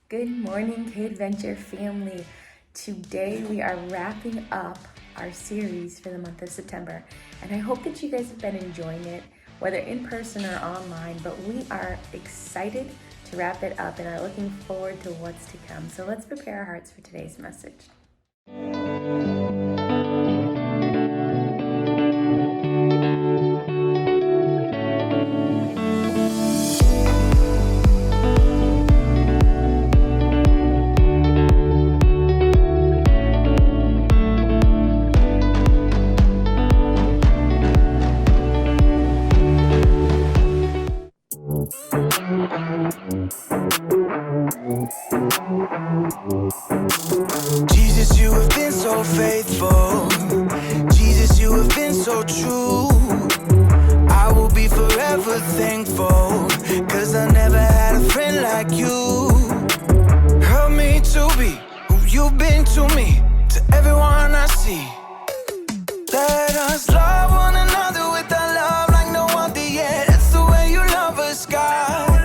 Good morning, Kidventure family. Today we are wrapping up our series for the month of September, and I hope that you guys have been enjoying it, whether in person or online, but we are excited to wrap it up and are looking forward to what's to come. So let's prepare our hearts for today's message. Jesus, you have been so faithful. Jesus, you have been so true. I will be forever thankful, 'cause I never had a friend like you. Help me to be who you've been to me, to everyone I see. Let us love one another with a love like no other yet. That's the way you love us, God.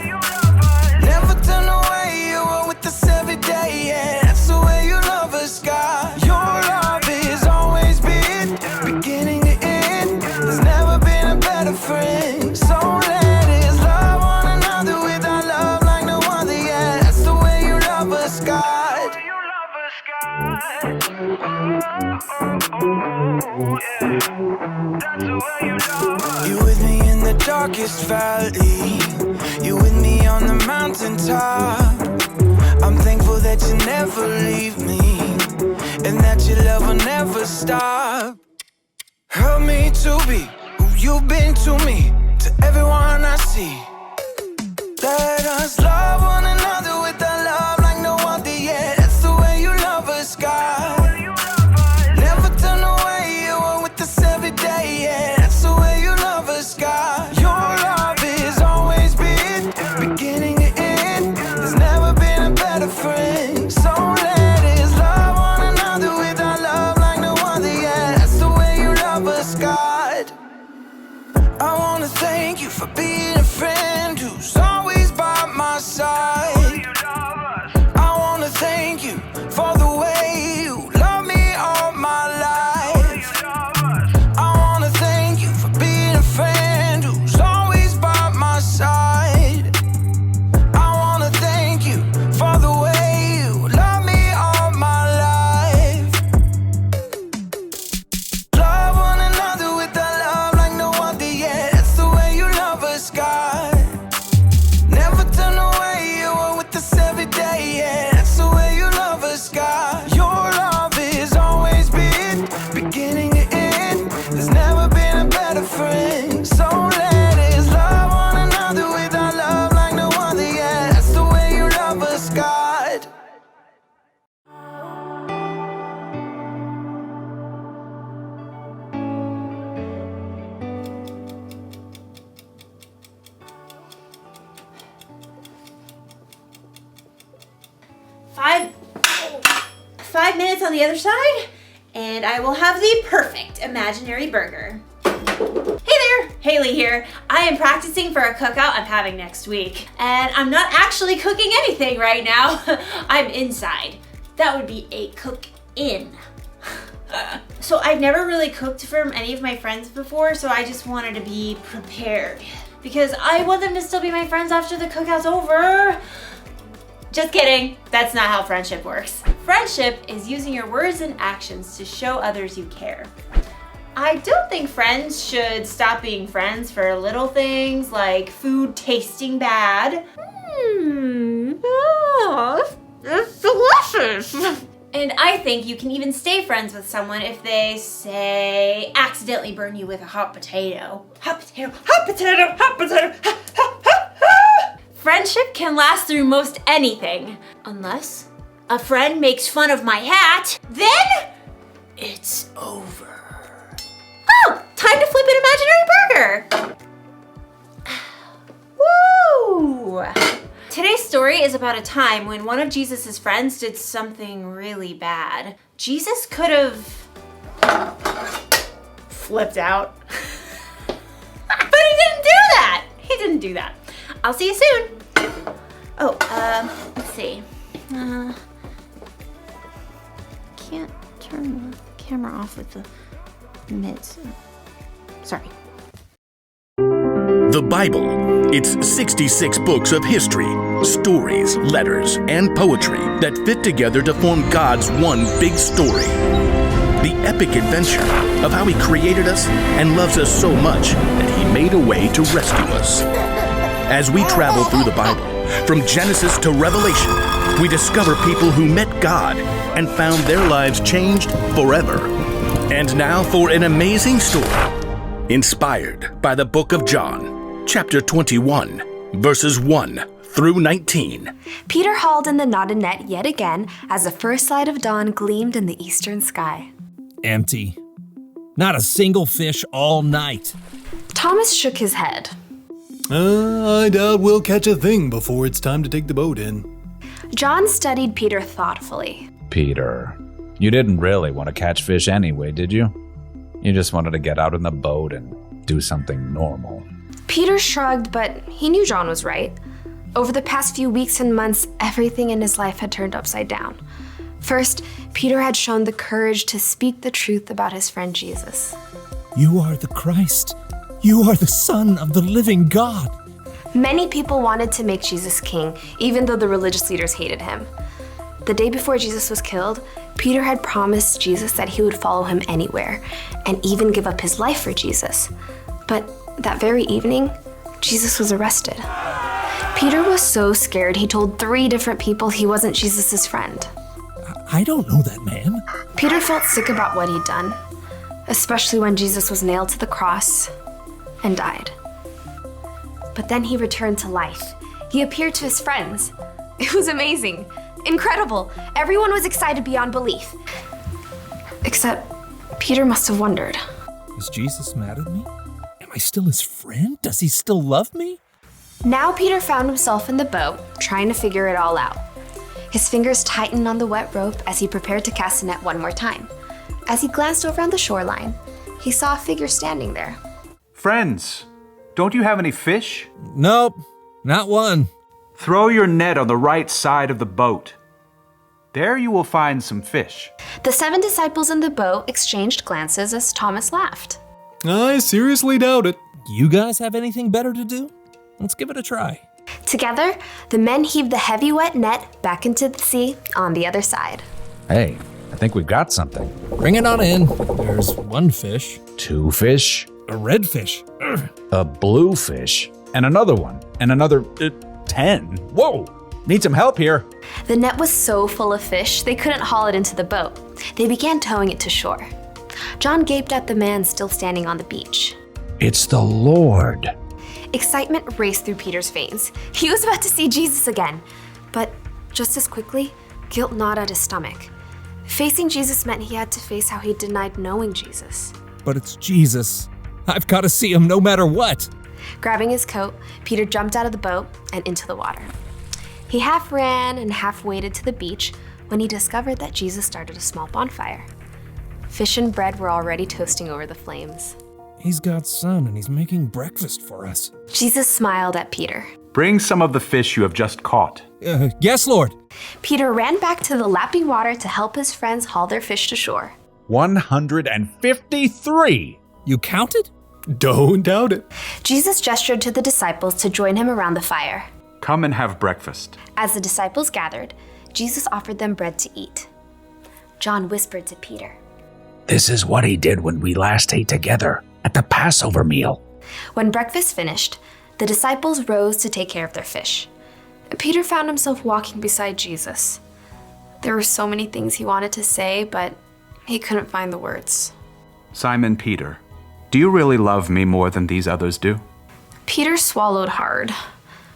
Never turn away, you are with us every day, yeah. That's the way you love us, God. Your love is always been beginning to end. There's never been a better friend. So let us love one another with our love like no other, yeah. That's the way you love us, God. You with me in the darkest valley. You with me on the mountaintop. I'm thankful that you never leave me, and that your love will never stop. Help me to be who you've been to me, to everyone I see. Let us love one another with a love like no other yet. That's the way you love us, God. Never turn away, you are with us every day, yeah. That's the way you love us, God. Your love is always been beginning to end. There's never been a better friend. So let us love one another with our love like no other, yeah. That's the way you love us, God. I wanna thank you for being a friend who's always by my side. I wanna thank you for the way you love me all my life. I wanna thank you for being a friend who's always by my side. I wanna thank you for the way you love me all my life. Love one another with a love like no other, yeah. That's the way you love us, God. Never turn away, you are with us every day, yeah. That's the way you love us, God. Your love is always been beginning to end. There's never been a better friend. So let us love one another with our love like no other, yeah. That's the way you love us, God. Five minutes on the other side, and I will have the perfect imaginary burger. Hey there, Haley here. I am practicing for a cookout I'm having next week, and I'm not actually cooking anything right now. I'm inside. That would be a cook-in. So I've never really cooked for any of my friends before, so I just wanted to be prepared, because I want them to still be my friends after the cookout's over. Just kidding, that's not how friendship works. Friendship is using your words and actions to show others you care. I don't think friends should stop being friends for little things like food tasting bad. It's delicious. And I think you can even stay friends with someone if they, say, accidentally burn you with a hot potato. Hot potato, hot potato, hot potato, ha, ha, ha, ha. Friendship can last through most anything, unless a friend makes fun of my hat, then it's over. Oh, time to flip an imaginary burger. Woo! Today's story is about a time when one of Jesus' friends did something really bad. Jesus could have flipped out. But he didn't do that. He didn't do that. I'll see you soon. Oh, let's see. Can't turn the camera off with the mitts. Sorry. The Bible. It's 66 books of history, stories, letters, and poetry that fit together to form God's one big story. The epic adventure of how He created us and loves us so much that He made a way to rescue us. As we travel through the Bible, from Genesis to Revelation, we discover people who met God and found their lives changed forever. And now for an amazing story, inspired by the book of John, chapter 21, verses 1 through 19. Peter hauled in the knotted net yet again as the first light of dawn gleamed in the eastern sky. Empty. Not a single fish all night. Thomas shook his head. I doubt we'll catch a thing before it's time to take the boat in. John studied Peter thoughtfully. Peter, you didn't really want to catch fish anyway, did you? You just wanted to get out in the boat and do something normal. Peter shrugged, but he knew John was right. Over the past few weeks and months, everything in his life had turned upside down. First, Peter had shown the courage to speak the truth about his friend Jesus. You are the Christ. You are the Son of the living God. Many people wanted to make Jesus king, even though the religious leaders hated him. The day before Jesus was killed, Peter had promised Jesus that he would follow him anywhere, and even give up his life for Jesus. But that very evening, Jesus was arrested. Peter was so scared he told 3 different people he wasn't Jesus' friend. I don't know that man. Peter felt sick about what he'd done, especially when Jesus was nailed to the cross and died. But then he returned to life. He appeared to his friends. It was amazing, incredible. Everyone was excited beyond belief. Except Peter must have wondered. Is Jesus mad at me? Am I still his friend? Does he still love me? Now Peter found himself in the boat, trying to figure it all out. His fingers tightened on the wet rope as he prepared to cast the net one more time. As he glanced over on the shoreline, he saw a figure standing there. Friends, don't you have any fish? Nope, not one. Throw your net on the right side of the boat. There you will find some fish. The 7 disciples in the boat exchanged glances as Thomas laughed. I seriously doubt it. You guys have anything better to do? Let's give it a try. Together, the men heaved the heavy wet net back into the sea on the other side. Hey, I think we've got something. Bring it on in. There's 1 fish. 2 fish, A red fish. Ugh. a blue fish, and another one, and another 10. Whoa! Need some help here. The net was so full of fish, they couldn't haul it into the boat. They began towing it to shore. John gaped at the man still standing on the beach. It's the Lord. Excitement raced through Peter's veins. He was about to see Jesus again. But just as quickly, guilt gnawed at his stomach. Facing Jesus meant he had to face how he denied knowing Jesus. But it's Jesus. I've got to see him no matter what. Grabbing his coat, Peter jumped out of the boat and into the water. He half ran and half waded to the beach when he discovered that Jesus started a small bonfire. Fish and bread were already toasting over the flames. He's God's son and he's making breakfast for us. Jesus smiled at Peter. Bring some of the fish you have just caught. Yes, Lord. Peter ran back to the lapping water to help his friends haul their fish to shore. 153. You counted? Don't doubt it. Jesus gestured to the disciples to join him around the fire. Come and have breakfast. As the disciples gathered, Jesus offered them bread to eat. John whispered to Peter. This is what he did when we last ate together at the Passover meal. When breakfast finished, the disciples rose to take care of their fish. Peter found himself walking beside Jesus. There were so many things he wanted to say, but he couldn't find the words. Simon Peter, do you really love me more than these others do? Peter swallowed hard.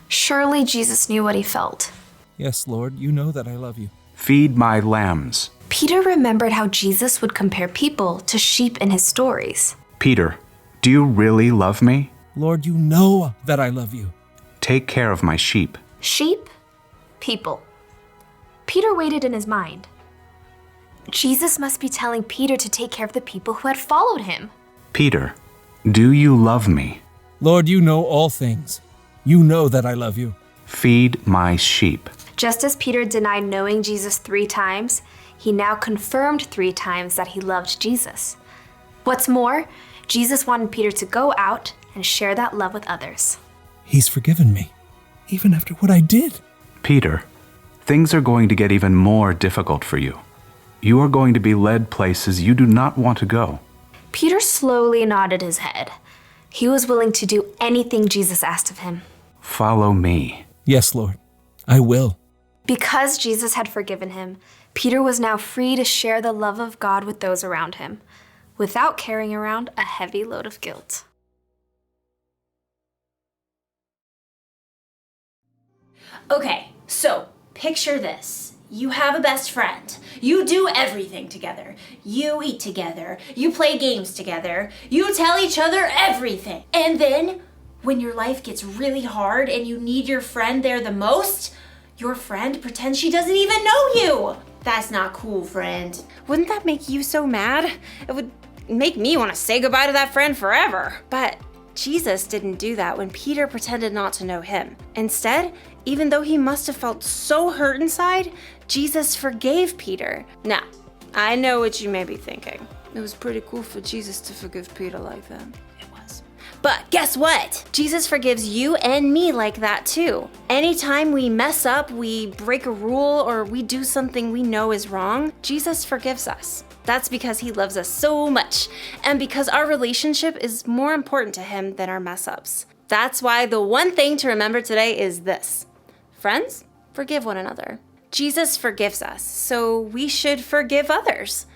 Surely Jesus knew what he felt. Yes, Lord, you know that I love you. Feed my lambs. Peter remembered how Jesus would compare people to sheep in his stories. Peter, do you really love me? Lord, you know that I love you. Take care of my sheep. Sheep? People. Peter waited in his mind. Jesus must be telling Peter to take care of the people who had followed him. Peter, do you love me? Lord, you know all things. You know that I love you. Feed my sheep. Just as Peter denied knowing Jesus 3 times, he now confirmed 3 times that he loved Jesus. What's more, Jesus wanted Peter to go out and share that love with others. He's forgiven me, even after what I did. Peter, things are going to get even more difficult for you. You are going to be led places you do not want to go. Peter slowly nodded his head. He was willing to do anything Jesus asked of him. Follow me. Yes, Lord, I will. Because Jesus had forgiven him, Peter was now free to share the love of God with those around him, without carrying around a heavy load of guilt. Okay, so picture this. You have a best friend. You do everything together. You eat together. You play games together. You tell each other everything. And then, when your life gets really hard and you need your friend there the most, your friend pretends she doesn't even know you. That's not cool, friend. Wouldn't that make you so mad? It would make me want to say goodbye to that friend forever. But Jesus didn't do that when Peter pretended not to know him. Instead, even though he must have felt so hurt inside, Jesus forgave Peter. Now, I know what you may be thinking. It was pretty cool for Jesus to forgive Peter like that. It was. But guess what? Jesus forgives you and me like that too. Anytime we mess up, we break a rule, or we do something we know is wrong, Jesus forgives us. That's because he loves us so much, and because our relationship is more important to him than our mess-ups. That's why the one thing to remember today is this. Friends, forgive one another. Jesus forgives us, so we should forgive others.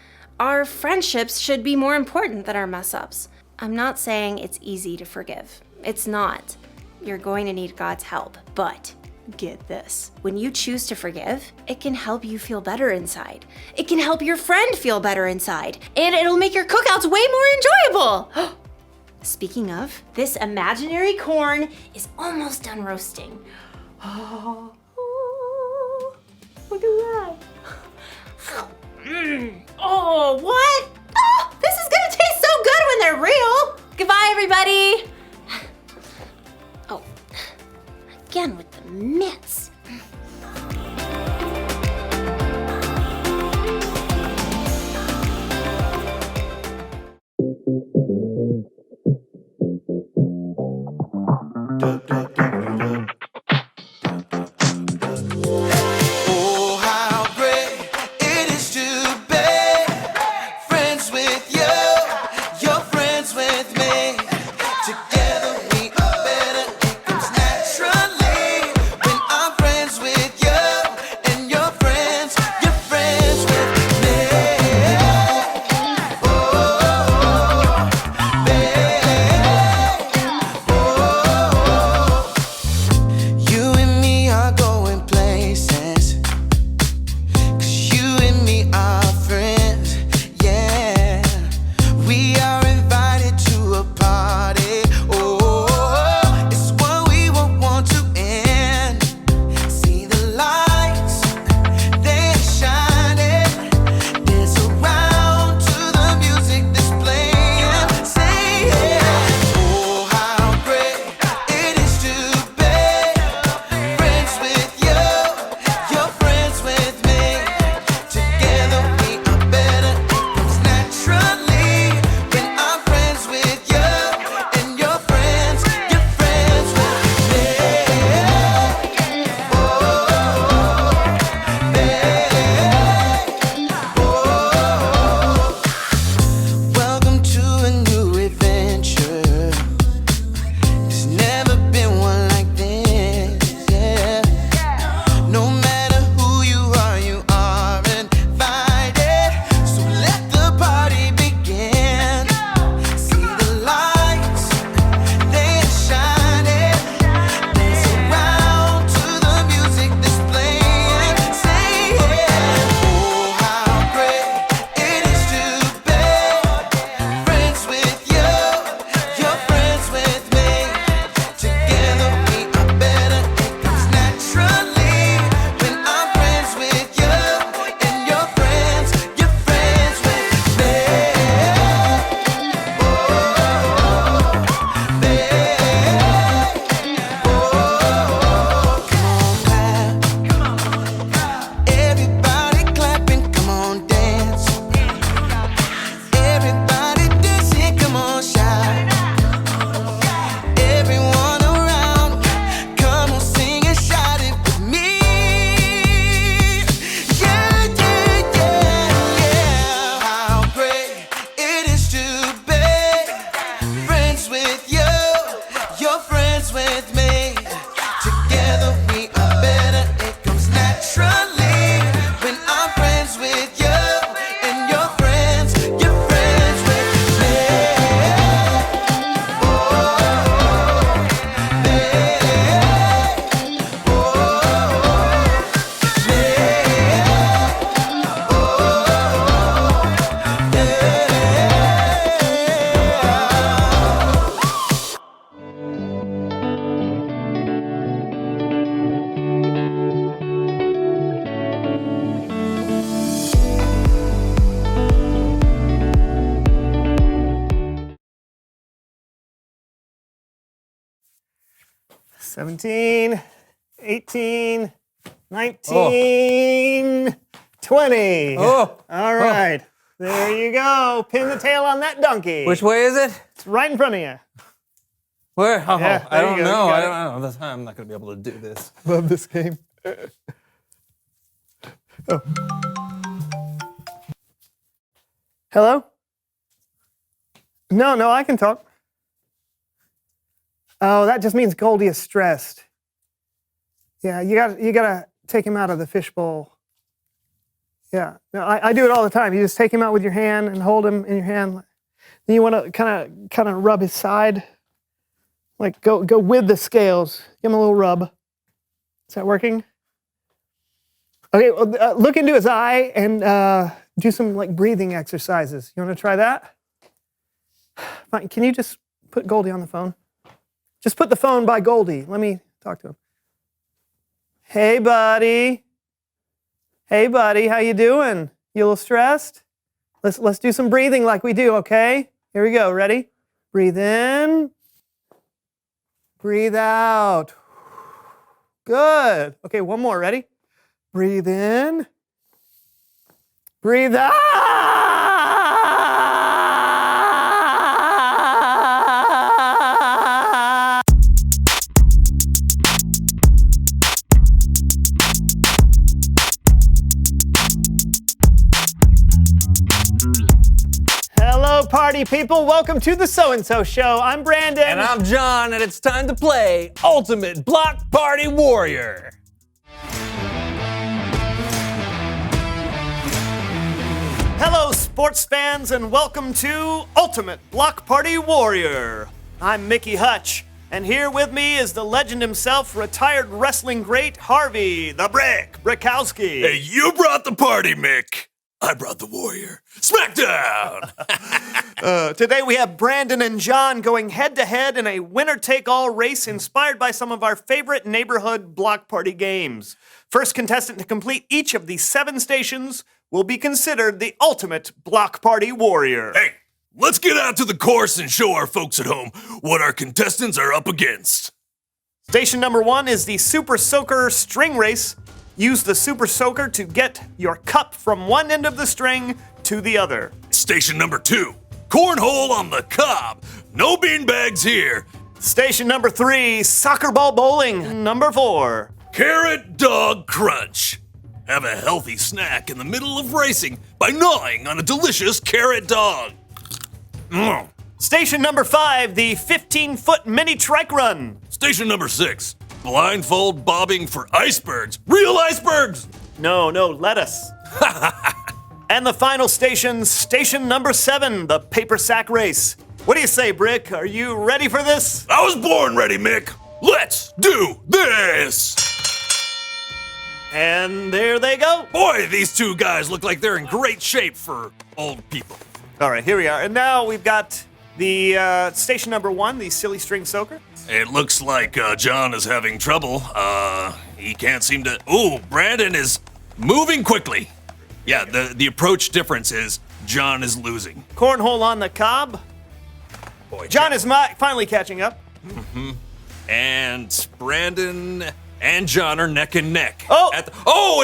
Our friendships should be more important than our mess-ups. I'm not saying it's easy to forgive. It's not. You're going to need God's help, but get this. When you choose to forgive, it can help you feel better inside. It can help your friend feel better inside. And it'll make your cookouts way more enjoyable. Speaking of, this imaginary corn is almost done roasting. Oh, look at that. Oh, what? Oh, this is gonna taste so good when they're real. Goodbye, everybody. Oh, again with the mitts. Oh, how great it is to be friends with you. You're friends with me. Together we are better. It comes naturally when our friends 17, 18, 19, 20. Oh. All right. There you go. Pin the tail on that donkey. Which way is it? It's right in front of you. Where? Oh, Yeah, I there don't you go. know. You I got don't know. I'm not going to be able to do this. Love this game. Oh. Hello? No, I can talk. Oh, that just means Goldie is stressed. Yeah, you gotta take him out of the fishbowl. Yeah, no, I do it all the time. You just take him out with your hand and hold him in your hand. Then you want to kind of rub his side, like go with the scales. Give him a little rub. Is that working? Okay, well, look into his eye and do some like breathing exercises. You want to try that? Fine. Can you just put Goldie on the phone? Just put the phone by Goldie. Let me talk to him. Hey, buddy. Hey, buddy. How you doing? You a little stressed? Let's do some breathing like we do, okay? Here we go. Ready? Breathe in. Breathe out. Good. Okay, one more. Ready? Breathe in. Breathe out. Hello, party people. Welcome to the So-and-So Show. I'm Brandon. And I'm John, and it's time to play Ultimate Block Party Warrior. Hello, sports fans, and welcome to Ultimate Block Party Warrior. I'm Mickey Hutch, and here with me is the legend himself, retired wrestling great Harvey the Brick Brickowski. Hey, you brought the party, Mick. I brought the warrior. Smackdown! Today we have Brandon and John going head-to-head in a winner-take-all race inspired by some of our favorite neighborhood block party games. First contestant to complete each of the 7 stations will be considered the ultimate block party warrior. Hey, let's get out to the course and show our folks at home what our contestants are up against. Station number 1 is the Super Soaker String Race. Use the Super Soaker to get your cup from one end of the string to the other. Station number 2, cornhole on the cob. No beanbags here. Station number 3, soccer ball bowling. Number 4, carrot dog crunch. Have a healthy snack in the middle of racing by gnawing on a delicious carrot dog. Station number 5, the 15-foot Mini Trike Run. Station number 6, blindfold bobbing for icebergs. Real icebergs! No, lettuce. And the final station, station number 7, the paper sack race. What do you say, Brick? Are you ready for this? I was born ready, Mick. Let's do this! And there they go. Boy, these two guys look like they're in great shape for old people. All right, here we are. And now we've got the station number 1, the silly string soaker. It looks like John is having trouble. He can't seem to... Ooh, Brandon is moving quickly. Yeah, the approach difference is John is losing. Cornhole on the cob. Boy, John is finally catching up. Mm-hmm. And Brandon and John are neck and neck. Oh!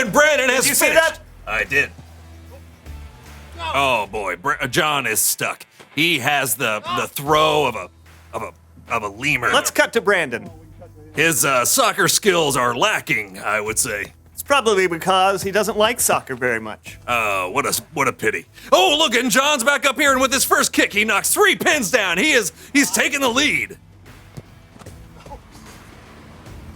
And Brandon has Did you finished. see that? I did. Oh boy, John is stuck. He has the throw of a lemur. Let's cut to Brandon. His soccer skills are lacking, I would say. It's probably because he doesn't like soccer very much. What a pity. Oh, look, and John's back up here, and with his first kick, he knocks 3 pins down. He's taking the lead.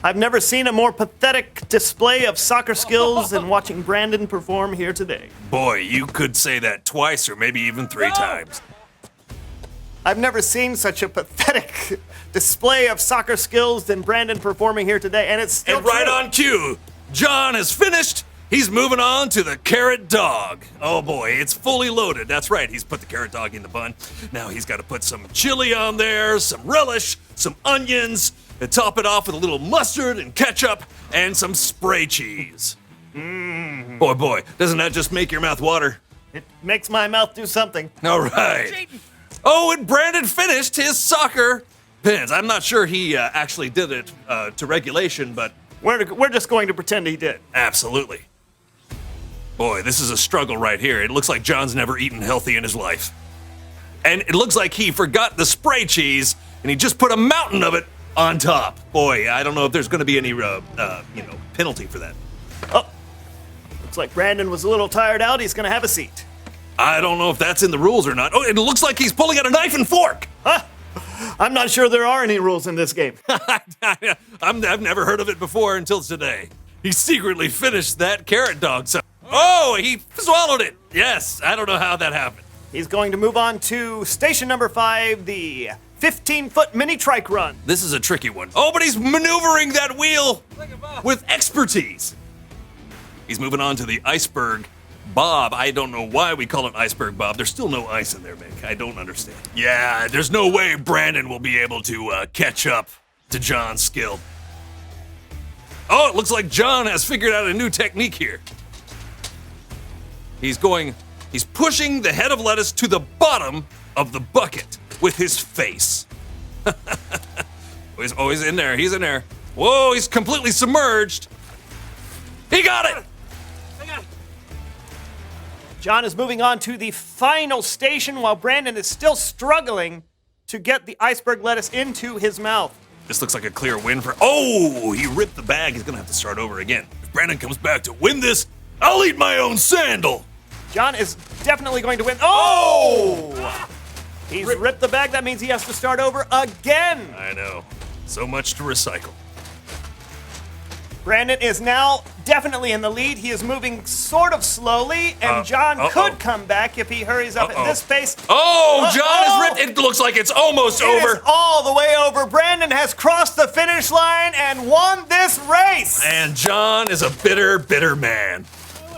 I've never seen a more pathetic display of soccer skills than watching Brandon perform here today. Boy, you could say that twice or maybe even 3 times. I've never seen such a pathetic display of soccer skills than Brandon performing here today, and it's still right true. on cue. John is finished. He's moving on to the carrot dog. Oh boy, it's fully loaded. That's right, he's put the carrot dog in the bun. Now he's got to put some chili on there, some relish, some onions, and top it off with a little mustard and ketchup and some spray cheese. Boy, doesn't that just make your mouth water? It makes my mouth do something. All right. Oh, and Brandon finished his soccer Depends. I'm not sure he actually did it to regulation, but We're just going to pretend he did. absolutely. Boy, this is a struggle right here. It looks like John's never eaten healthy in his life. And it looks like he forgot the spray cheese, and he just put a mountain of it on top. Boy, I don't know if there's going to be any, penalty for that. Oh, looks like Brandon was a little tired out. He's going to have a seat. I don't know if that's in the rules or not. Oh, it looks like he's pulling out a knife and fork. Huh? I'm not sure there are any rules in this game. I've never heard of it before until today. He secretly finished that carrot dog. Oh, he swallowed it. Yes, I don't know how that happened. He's going to move on to station number 5, the 15-foot Mini Trike Run. This is a tricky one. Oh, but he's maneuvering that wheel with expertise. He's moving on to the iceberg Bob. I don't know why we call it iceberg Bob. There's still no ice in there, Mick. I don't understand. Yeah, there's no way Brandon will be able to catch up to John's skill. Oh, it looks like John has figured out a new technique here. He's pushing the head of lettuce to the bottom of the bucket with his face. He's in there. He's in there. Whoa, he's completely submerged. He got it. John is moving on to the final station while Brandon is still struggling to get the iceberg lettuce into his mouth. This looks like a clear win for... Oh, he ripped the bag. He's going to have to start over again. If Brandon comes back to win this, I'll eat my own sandal. John is definitely going to win. Oh! He's ripped the bag. That means he has to start over again. I know. So much to recycle. Brandon is now definitely in the lead. He is moving sort of slowly, and John could come back if he hurries up at this pace. Oh, John is ripped. It looks like it's almost over. It is all the way over. Brandon has crossed the finish line and won this race. And John is a bitter, bitter man.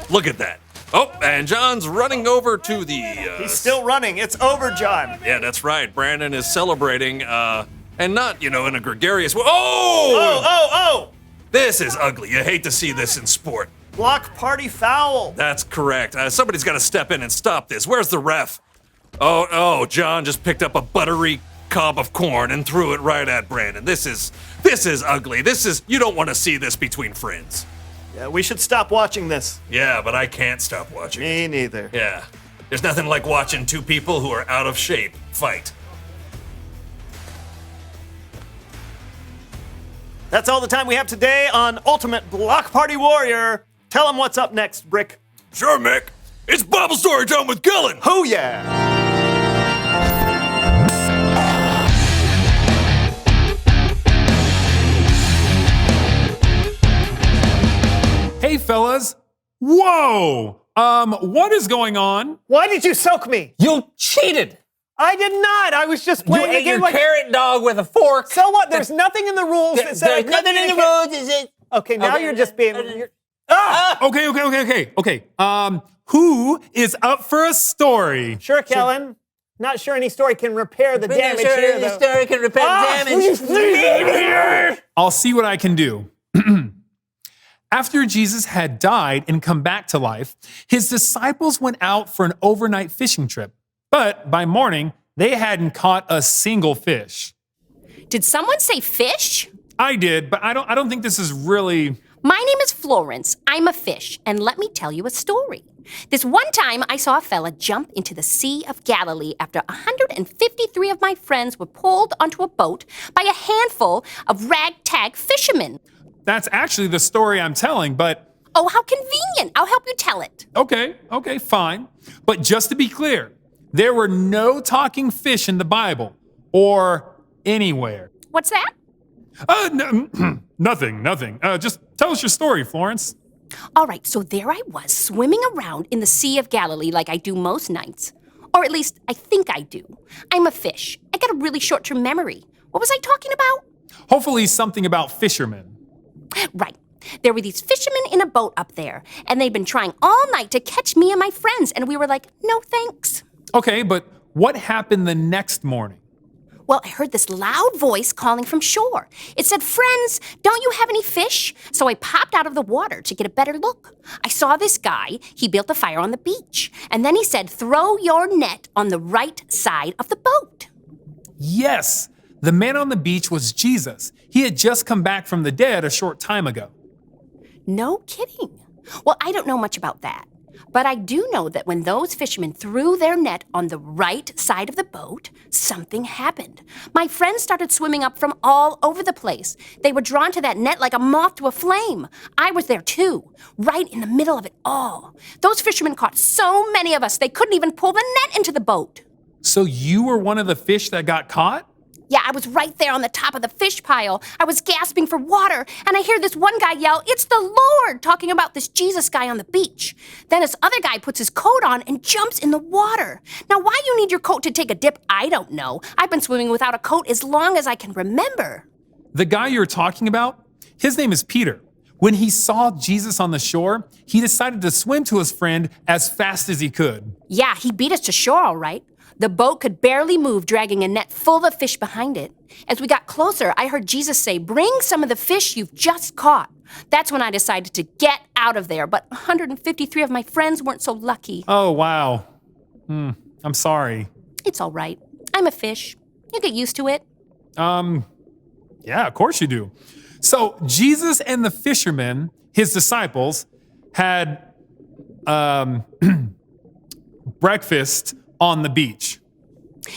Look at that. Oh, and John's running over to the... He's still running. It's over, John. Yeah, that's right. Brandon is celebrating, and not, in a gregarious way. Oh! Oh! This is ugly. You hate to see this in sport. Block party foul. That's correct. Somebody's got to step in and stop this. Where's the ref? Oh, John just picked up a buttery cob of corn and threw it right at Brandon. This is ugly. You don't want to see this between friends. Yeah, we should stop watching this. Yeah, but I can't stop watching. Me neither. Yeah. There's nothing like watching two people who are out of shape fight. That's all the time we have today on Ultimate Block Party Warrior. Tell them what's up next, Brick. Sure, Mick. It's Bible Story Time with Gillen. Oh, yeah. Hey, fellas. Whoa! What is going on? Why did you soak me? You cheated. I did not. I was just playing You the ate game your like... carrot dog with a fork. So what? There's nothing in the rules that said I There's nothing in the rules. Is it? Okay, now you're just being... Okay. Who is up for a story? Sure, Kellen. Not sure any story can repair the damage here, though. Story can repair damage. I'll see what I can do. After Jesus had died and come back to life, his disciples went out for an overnight fishing trip. But by morning, they hadn't caught a single fish. Did someone say fish? I did, but I don't think this is really... My name is Florence. I'm a fish, and let me tell you a story. This one time, I saw a fella jump into the Sea of Galilee after 153 of my friends were pulled onto a boat by a handful of ragtag fishermen. That's actually the story I'm telling, but... Oh, how convenient. I'll help you tell it. Okay, fine. But just to be clear, there were no talking fish in the Bible or anywhere. What's that? Nothing. Just tell us your story, Florence. All right, so there I was, swimming around in the Sea of Galilee like I do most nights. Or at least, I think I do. I'm a fish. I got a really short-term memory. What was I talking about? Hopefully something about fishermen. Right. There were these fishermen in a boat up there, and they'd been trying all night to catch me and my friends, and we were like, no thanks. Okay, but what happened the next morning? Well, I heard this loud voice calling from shore. It said, friends, don't you have any fish? So I popped out of the water to get a better look. I saw this guy. He built a fire on the beach. And then he said, throw your net on the right side of the boat. Yes, The man on the beach was Jesus. He had just come back from the dead a short time ago. No kidding. Well, I don't know much about that. But I do know that when those fishermen threw their net on the right side of the boat, something happened. My friends started swimming up from all over the place. They were drawn to that net like a moth to a flame. I was there too, right in the middle of it all. Those fishermen caught so many of us, they couldn't even pull the net into the boat. So you were one of the fish that got caught? Yeah, I was right there on the top of the fish pile. I was gasping for water, and I hear this one guy yell, "It's the Lord," talking about this Jesus guy on the beach. Then this other guy puts his coat on and jumps in the water. Now, why you need your coat to take a dip, I don't know. I've been swimming without a coat as long as I can remember. The guy you're talking about, his name is Peter. When he saw Jesus on the shore, he decided to swim to his friend as fast as he could. Yeah, he beat us to shore, all right. The boat could barely move, dragging a net full of fish behind it. As we got closer, I heard Jesus say, "Bring some of the fish you've just caught." That's when I decided to get out of there, but 153 of my friends weren't so lucky. Oh, wow. I'm sorry. It's all right. I'm a fish. You get used to it. Yeah, of course you do. So Jesus and the fishermen, his disciples, had breakfast on the beach.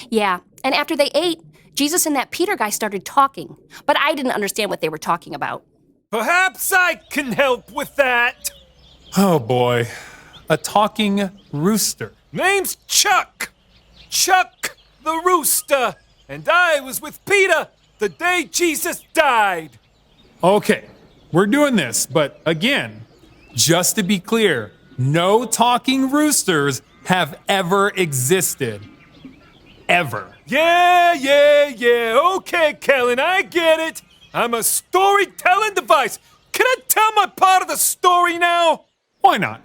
Yeah, and after they ate, Jesus and that Peter guy started talking, but I didn't understand what they were talking about. Perhaps I can help with that. Oh boy, a talking rooster. Name's Chuck. Chuck the rooster. And I was with Peter the day Jesus died. Okay, we're doing this, but again, just to be clear, no talking roosters have ever existed. Ever. Yeah. Okay, Kellen, I get it. I'm a storytelling device. Can I tell my part of the story now? Why not?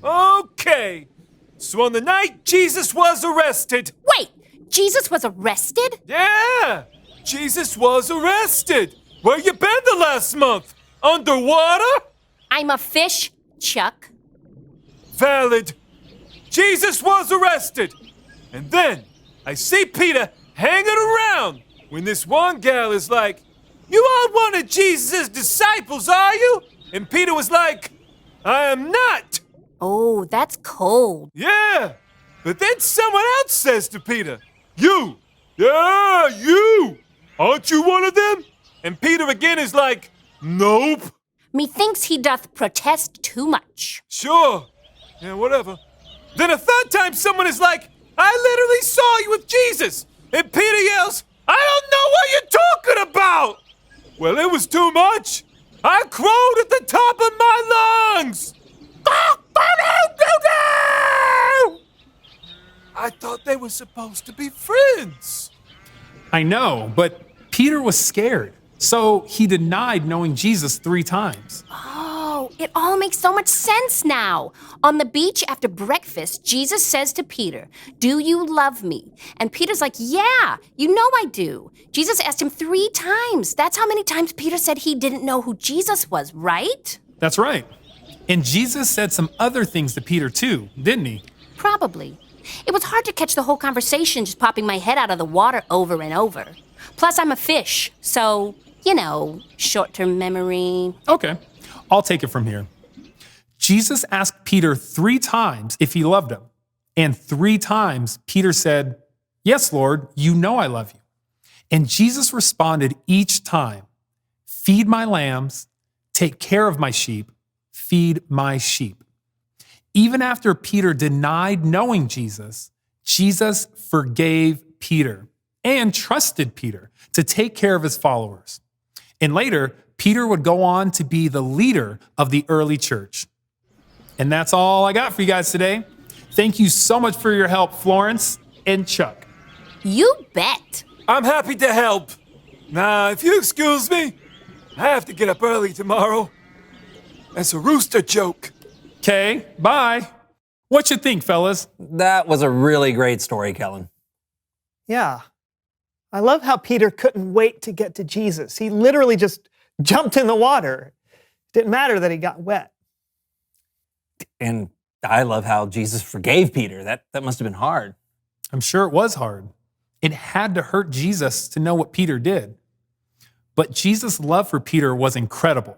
Okay. So on the night Jesus was arrested. Wait, Jesus was arrested? Yeah, Jesus was arrested. Where you been the last month? Underwater? I'm a fish, Chuck. Valid. Jesus was arrested. And then I see Peter hanging around when this one gal is like, "You aren't one of Jesus' disciples, are you?" And Peter was like, "I am not." Oh, that's cold. Yeah. But then someone else says to Peter, "You. Yeah, you. Aren't you one of them?" And Peter again is like, "Nope." Methinks he doth protest too much. Sure. Yeah, whatever. Then a third time someone is like, "I literally saw you with Jesus." And Peter yells, "I don't know what you're talking about." Well, it was too much. I crowed at the top of my lungs. I thought they were supposed to be friends. I know, but Peter was scared, so he denied knowing Jesus 3 times. Oh, it all makes so much sense now. On the beach after breakfast, Jesus says to Peter, "Do you love me?" And Peter's like, "Yeah, you know I do." Jesus asked him 3 times. That's how many times Peter said he didn't know who Jesus was, right? That's right. And Jesus said some other things to Peter too, didn't he? Probably. It was hard to catch the whole conversation just popping my head out of the water over and over. Plus, I'm a fish, so, you know, short-term memory. Okay, I'll take it from here. Jesus asked Peter 3 times if he loved him. And 3 times Peter said, "Yes, Lord, you know I love you." And Jesus responded each time, "Feed my lambs, take care of my sheep, feed my sheep." Even after Peter denied knowing Jesus, Jesus forgave Peter and trusted Peter to take care of his followers. And later, Peter would go on to be the leader of the early church. And that's all I got for you guys today. Thank you so much for your help, Florence and Chuck. You bet. I'm happy to help. Now, if you excuse me, I have to get up early tomorrow. That's a rooster joke. Okay, bye. What you think, fellas? That was a really great story, Kellen. Yeah. I love how Peter couldn't wait to get to Jesus. He literally just jumped in the water. It didn't matter that he got wet. And I love how Jesus forgave Peter. That must have been hard. I'm sure it was hard. It had to hurt Jesus to know what Peter did. But Jesus' love for Peter was incredible.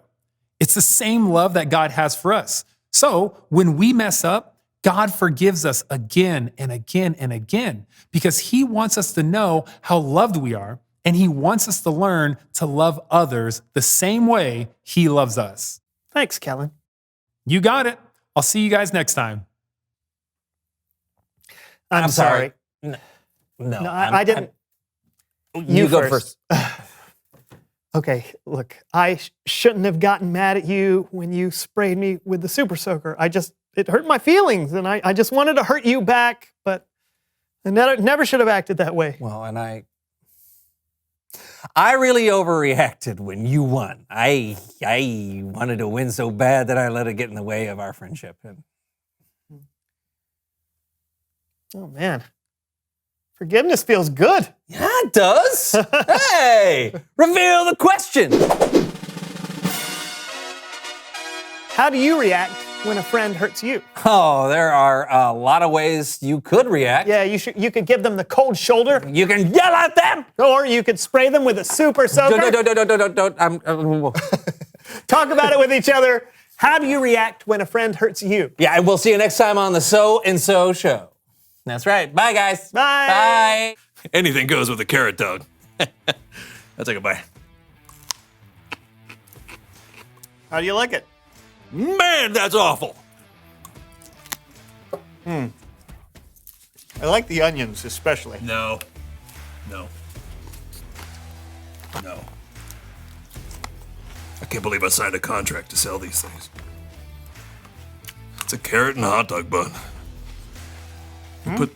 It's the same love that God has for us. So when we mess up, God forgives us again and again and again because he wants us to know how loved we are, and he wants us to learn to love others the same way he loves us. Thanks, Kellen. You got it. I'll see you guys next time. I'm sorry. No, I didn't. You go first. Okay, look, I shouldn't have gotten mad at you when you sprayed me with the super soaker. It hurt my feelings, and I just wanted to hurt you back, but I never should have acted that way. Well, and I really overreacted when you won. I wanted to win so bad that I let it get in the way of our friendship. Oh, man. Forgiveness feels good. Yeah, it does. Hey, reveal the question. How do you react when a friend hurts you? Oh, there are a lot of ways you could react. Yeah, you could give them the cold shoulder. You can yell at them. Or you could spray them with a super soaker. Don't. Talk about it with each other. How do you react when a friend hurts you? Yeah, and we'll see you next time on the So and So Show. That's right. Bye, guys. Bye. Bye. Anything goes with a carrot dog. I'll take a bite. How do you like it? Man, that's awful. I like the onions especially. No. I can't believe I signed a contract to sell these things. It's a carrot and a hot dog bun. You put...